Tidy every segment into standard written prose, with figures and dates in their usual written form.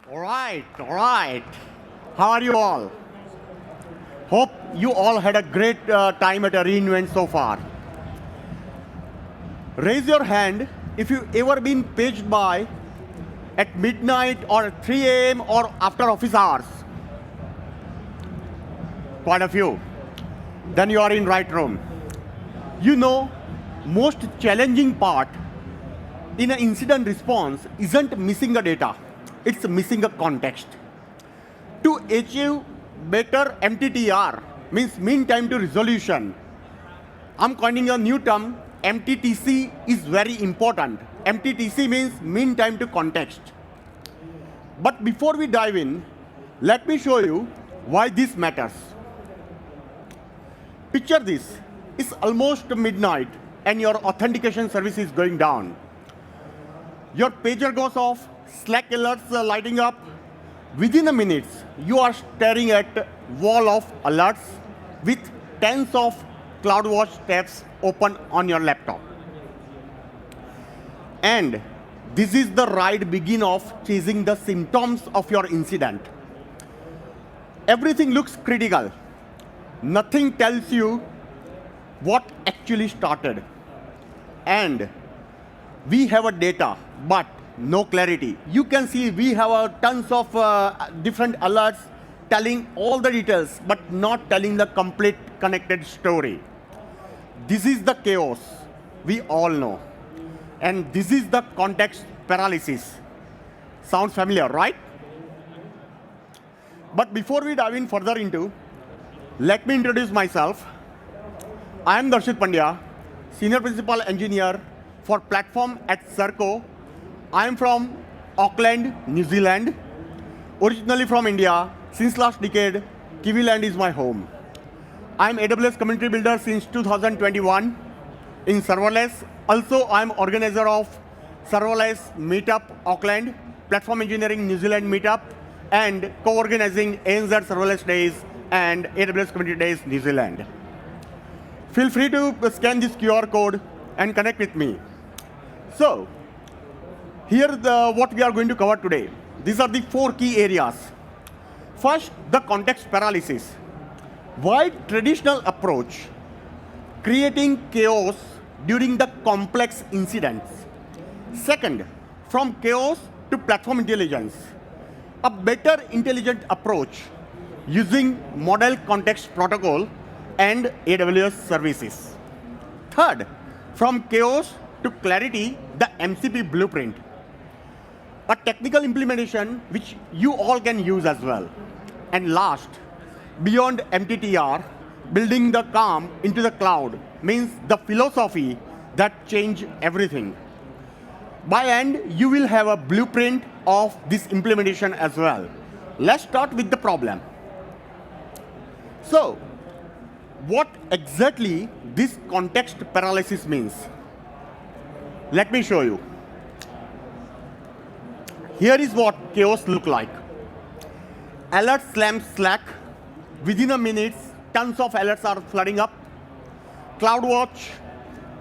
All right, all right. How are you all? Hope you all had a great time at a reInvent so far. Raise your hand if you ever been paged by at midnight or 3 a.m. or after office hours. Quite a few. Then you are in right room. You know, most challenging part in an incident response isn't missing the data, it's missing a context. To achieve better MTTR, means mean time to resolution, I'm coining a new term, MTTC is very important. MTTC means mean time to context. But before we dive in, let me show you why this matters. Picture this, it's almost midnight and your authentication service is going down. Your pager goes off, Slack alerts are lighting up. Within a minute, you are staring at a wall of alerts with tens of CloudWatch tabs open on your laptop. And this is the right begin of chasing the symptoms of your incident. Everything looks critical. Nothing tells you what actually started. And we have a data, but no clarity. You can see we have tons of different alerts telling all the details, but not telling the complete connected story. This is the chaos we all know. And this is the context paralysis. Sounds familiar, right? But before we dive in further into, let me introduce myself. I am Darshit Pandya, Senior Principal Engineer for Platform at Serco. I am from Auckland, New Zealand. Originally from India, since last decade, Kiwiland is my home. I am AWS community builder since 2021 in serverless. Also, I am organizer of serverless meetup Auckland, platform engineering New Zealand meetup, and co-organizing ANZ serverless days and AWS community days New Zealand. Feel free to scan this QR code and connect with me. So, here's what we are going to cover today. These are the 4 key areas. First, the context paralysis. Why traditional approach? Creating chaos during the complex incidents. Second, from chaos to platform intelligence. A better intelligent approach using model context protocol and AWS services. Third, from chaos to clarity, the MCP blueprint. A technical implementation which you all can use as well. And last, beyond MTTR, building the calm into the cloud means the philosophy that change everything. By end, you will have a blueprint of this implementation as well. Let's start with the problem. So, what exactly this context paralysis means? Let me show you. Here is what chaos look like. Alert slams Slack. Within a minute, tons of alerts are flooding up. CloudWatch,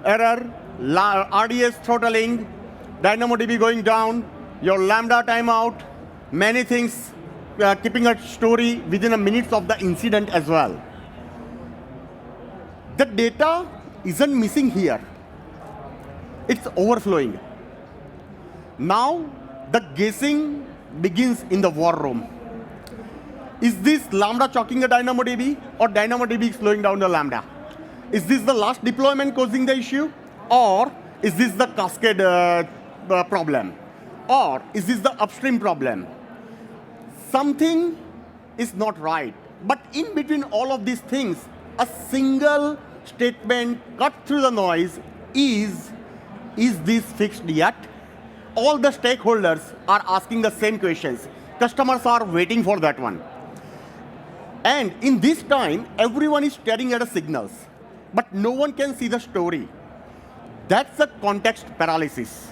error, RDS throttling, DynamoDB going down, your Lambda timeout, many things keeping a story within a minute of the incident as well. The data isn't missing here. It's overflowing. Now, the guessing begins in the war room. Is this Lambda choking the DynamoDB or DynamoDB slowing down the Lambda? Is this the last deployment causing the issue? Or is this the cascade problem? Or is this the upstream problem? Something is not right. But in between all of these things, a single statement cut through the noise is this fixed yet? All the stakeholders are asking the same questions. Customers are waiting for that one. And in this time, everyone is staring at the signals, but no one can see the story. That's the context paralysis.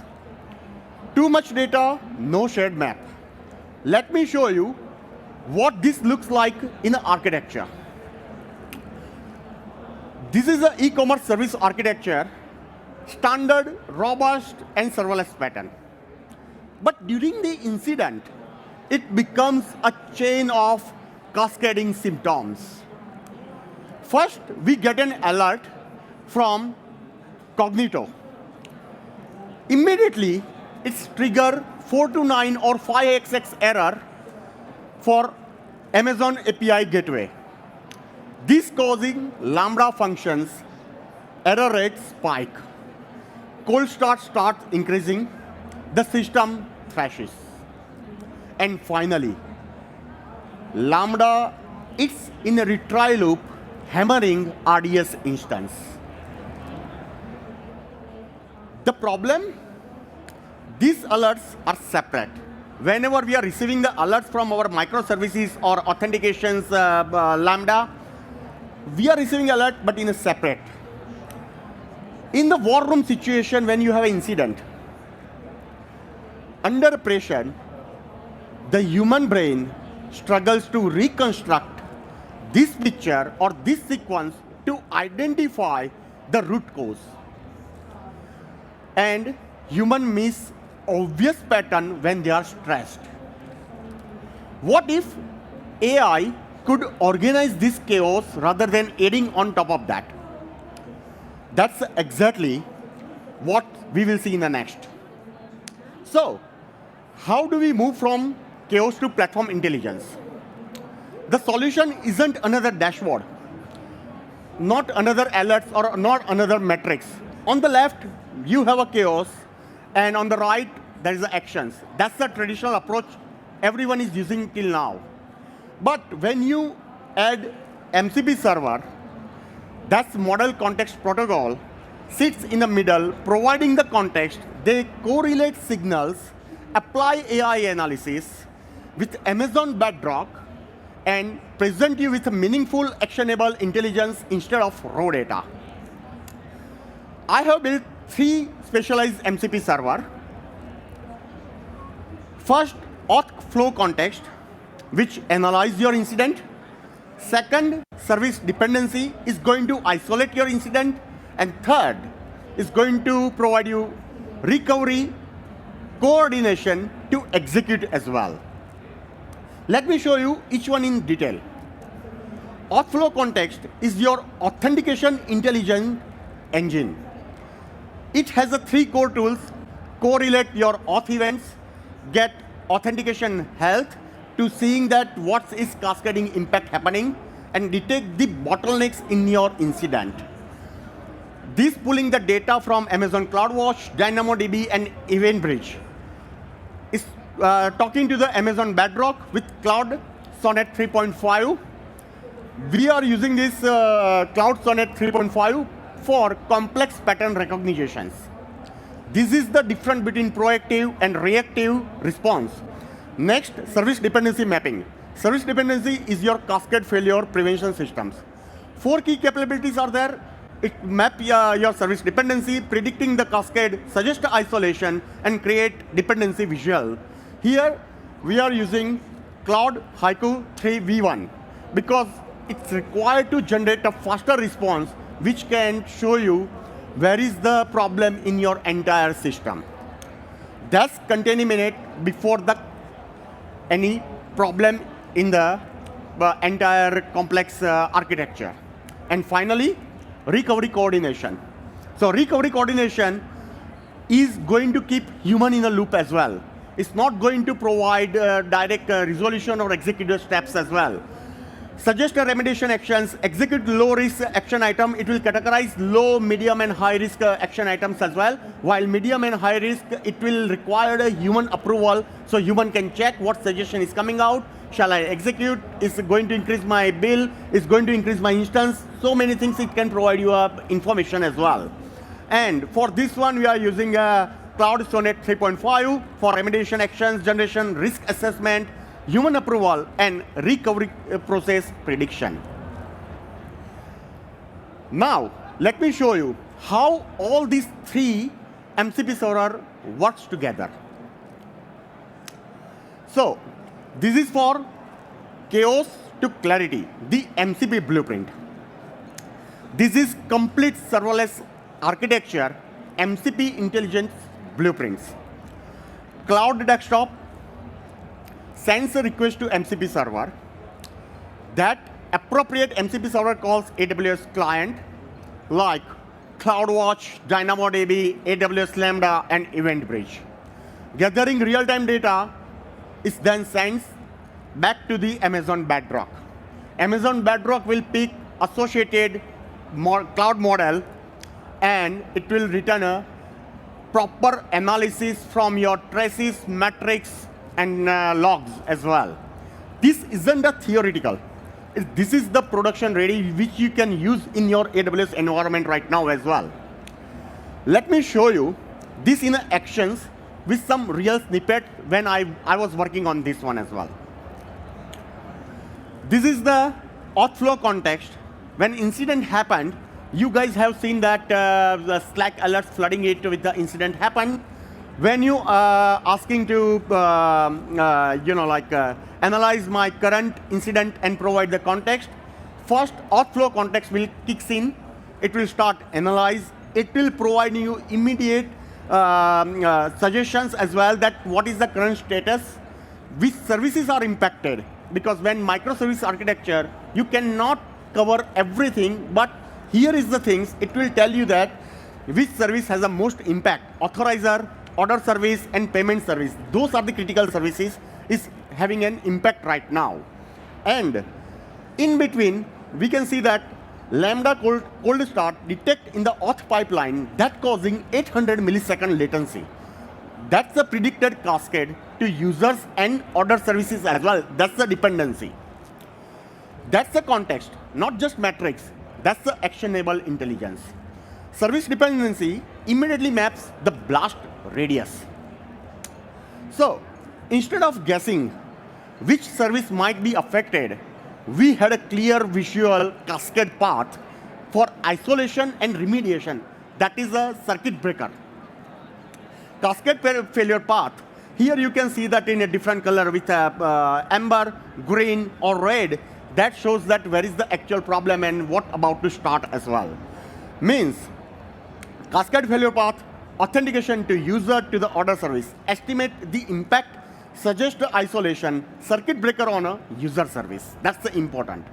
Too much data, no shared map. Let me show you what this looks like in architecture. This is an e-commerce service architecture, standard, robust, and serverless pattern. But during the incident, it becomes a chain of cascading symptoms. First, we get an alert from Cognito. Immediately, it's trigger 429 or 5xx error for Amazon API gateway. This causing Lambda functions error rate spike. Cold start starts increasing, the system crashes. And finally, Lambda is in a retry loop hammering RDS instance. The problem? These alerts are separate. Whenever we are receiving the alerts from our microservices or authentications Lambda, we are receiving alert but in a separate. In the war room situation, when you have an incident, under pressure, the human brain struggles to reconstruct this picture or this sequence to identify the root cause. And humans miss obvious pattern when they are stressed. What if AI could organize this chaos rather than adding on top of that? That's exactly what we will see in the next. So, how do we move from chaos to platform intelligence? The solution isn't another dashboard, not another alerts or not another metrics. On the left, you have a chaos, and on the right, there is the actions. That's the traditional approach everyone is using till now. But when you add MCP server, that's model context protocol, sits in the middle, providing the context. They correlate signals, apply AI analysis with Amazon Bedrock, and present you with a meaningful, actionable intelligence instead of raw data. I have built 3 specialized MCP server. First, auth flow context, which analyze your incident. Second, service dependency is going to isolate your incident. And third, is going to provide you recovery, coordination to execute as well. Let me show you each one in detail. Auth flow context is your authentication intelligence engine. It has 3 core tools: correlate your auth events, get authentication health, to seeing that what is cascading impact happening, and detect the bottlenecks in your incident. This pulling the data from Amazon CloudWatch, DynamoDB, and EventBridge. Is talking to the Amazon Bedrock with Cloud Sonnet 3.5. We are using this Cloud Sonnet 3.5 for complex pattern recognitions. This is the difference between proactive and reactive response. Next, service dependency mapping. Service dependency is your cascade failure prevention systems. 4 key capabilities are there. It maps your service dependency, predicting the cascade, suggest isolation, and create dependency visual. Here, we are using Cloud Haiku 3v1 because it's required to generate a faster response which can show you where is the problem in your entire system. That's contaminate before any problem in the entire complex architecture. And finally, recovery coordination. So recovery coordination is going to keep human in the loop as well. It's not going to provide direct resolution or executive steps as well. Suggest remediation actions, execute low risk action item. It will categorize low, medium, and high risk action items as well. While medium and high risk, it will require a human approval, so human can check what suggestion is coming out. Shall I execute? Is it going to increase my bill? Is going to increase my instance? So many things it can provide you information as well. And for this one, we are using Cloud Sonnet 3.5 for remediation actions, generation, risk assessment, human approval, and recovery process prediction. Now, let me show you how all these 3 MCP server works together. So, this is for chaos to clarity, the MCP blueprint. This is complete serverless architecture, MCP intelligence blueprints. Cloud desktop, sends a request to MCP server. That appropriate MCP server calls AWS client like CloudWatch, DynamoDB, AWS Lambda, and EventBridge. Gathering real-time data is then sent back to the Amazon Bedrock. Amazon Bedrock will pick associated cloud model, and it will return a proper analysis from your traces, metrics, and logs as well. This isn't a theoretical. This is the production ready, which you can use in your AWS environment right now as well. Let me show you this in actions with some real snippet when I was working on this one as well. This is the auth flow context. When incident happened, you guys have seen that the Slack alerts flooding it with the incident happened. When you are asking to analyze my current incident and provide the context, first auth flow context will kicks in. It will start analyze. It will provide you immediate suggestions as well, that what is the current status, which services are impacted. Because when microservice architecture, you cannot cover everything, but here is the things. It will tell you that which service has the most impact. Authorizer, order service, and payment service. Those are the critical services is having an impact right now. And in between, we can see that Lambda cold start detect in the auth pipeline that causing 800 millisecond latency. That's the predicted cascade to users and order services as well. That's the dependency. That's the context, not just metrics. That's the actionable intelligence. Service dependency immediately maps the blast radius. So instead of guessing which service might be affected, we had a clear visual cascade path for isolation and remediation. That is a circuit breaker. Cascade failure path. Here you can see that in a different color with amber, green, or red. That shows that where is the actual problem and what about to start as well. Means cascade failure path, authentication to user to the order service, estimate the impact, suggest the isolation, circuit breaker on a user service. That's the important.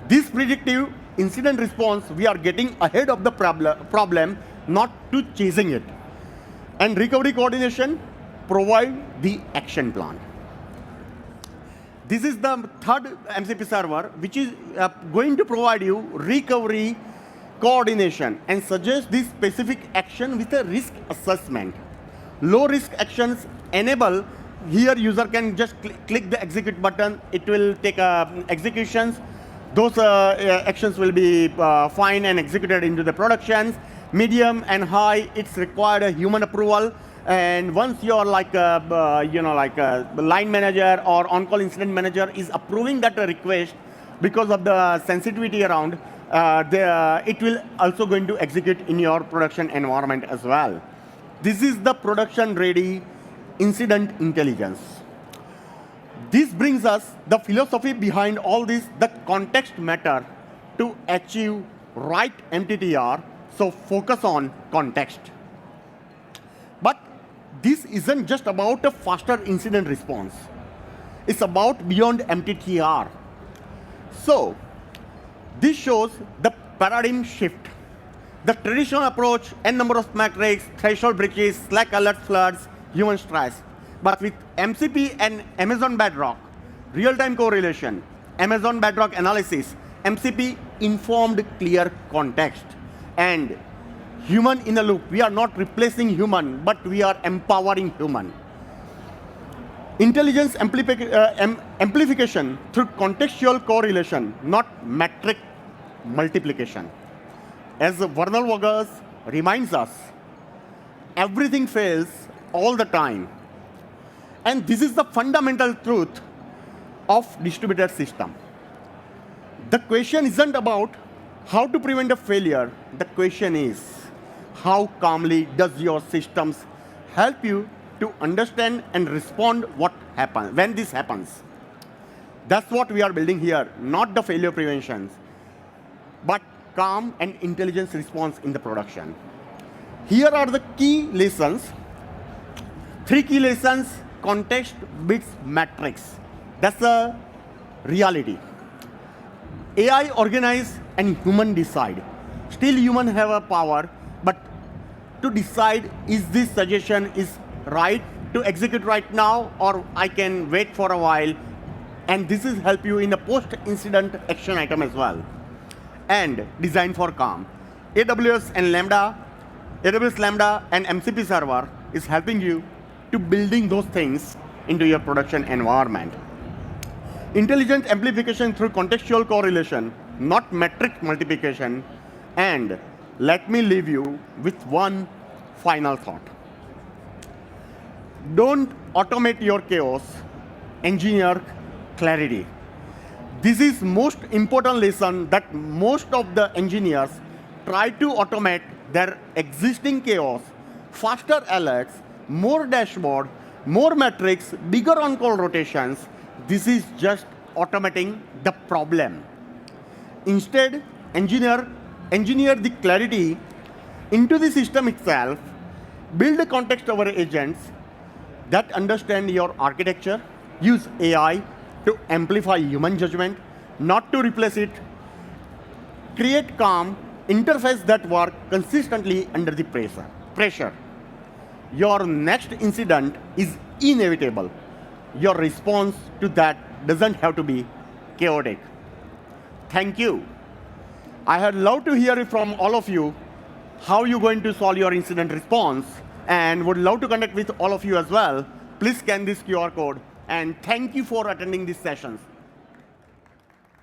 This predictive incident response, we are getting ahead of the problem, not to chasing it. And recovery coordination, provide the action plan. This is the third MCP server, which is going to provide you recovery coordination and suggest this specific action with a risk assessment. Low risk actions enable. Here user can just click the execute button. It will take executions. Those actions will be fine and executed into the productions. Medium and high, it's required a human approval. And once you're like a line manager or on-call incident manager is approving that request because of the sensitivity around, it will also going to execute in your production environment as well. This is the production-ready incident intelligence. This brings us the philosophy behind all this, the context matter to achieve right MTTR, so focus on context. But this isn't just about a faster incident response. It's about beyond MTTR. So this shows the paradigm shift. The traditional approach, n number of metrics, threshold breaches, Slack alert floods, human stress. But with MCP and Amazon Bedrock, real-time correlation, Amazon Bedrock analysis, MCP informed clear context, and human in the loop. We are not replacing human, but we are empowering human. Intelligence amplification through contextual correlation, not metric multiplication. As Vernal Vogels reminds us, everything fails all the time. And this is the fundamental truth of distributed system. The question isn't about how to prevent a failure. The question is, how calmly does your systems help you to understand and respond what happens when this happens? That's what we are building here, not the failure preventions, but calm and intelligence response in the production. Here are the key lessons. 3 key lessons: context beats metrics. That's the reality. AI organize and human decide. Still human have a power, but to decide is this suggestion is right to execute right now or I can wait for a while, and this is help you in a post-incident action item as well. And design for calm. AWS Lambda and MCP server is helping you to building those things into your production environment. Intelligent amplification through contextual correlation, not metric multiplication. And let me leave you with one final thought. Don't automate your chaos, engineer clarity. This is most important lesson that most of the engineers try to automate their existing chaos, faster alerts, more dashboard, more metrics, bigger on-call rotations. This is just automating the problem. Instead, engineer the clarity into the system itself, build a context-aware agents that understand your architecture, use AI to amplify human judgment, not to replace it, create calm, interface that work consistently under the pressure. Your next incident is inevitable. Your response to that doesn't have to be chaotic. Thank you. I had loved to hear from all of you how you're going to solve your incident response, and would love to connect with all of you as well. Please scan this QR code, and thank you for attending these sessions.